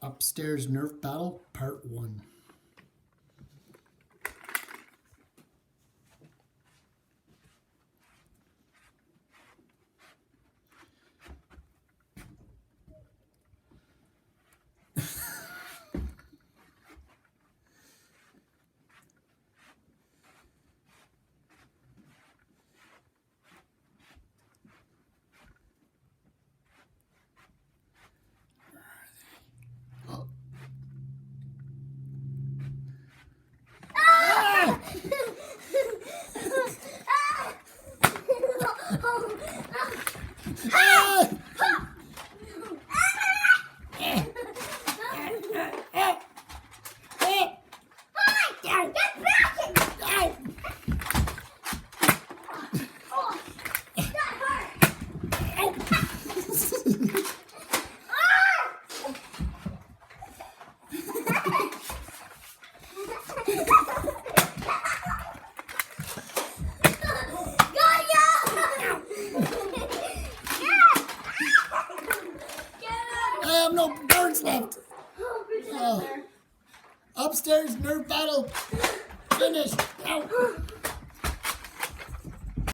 Upstairs Nerf Battle, Part 1. I have no birds left. Oh. Upstairs Nerf Battle. Finished. Ow.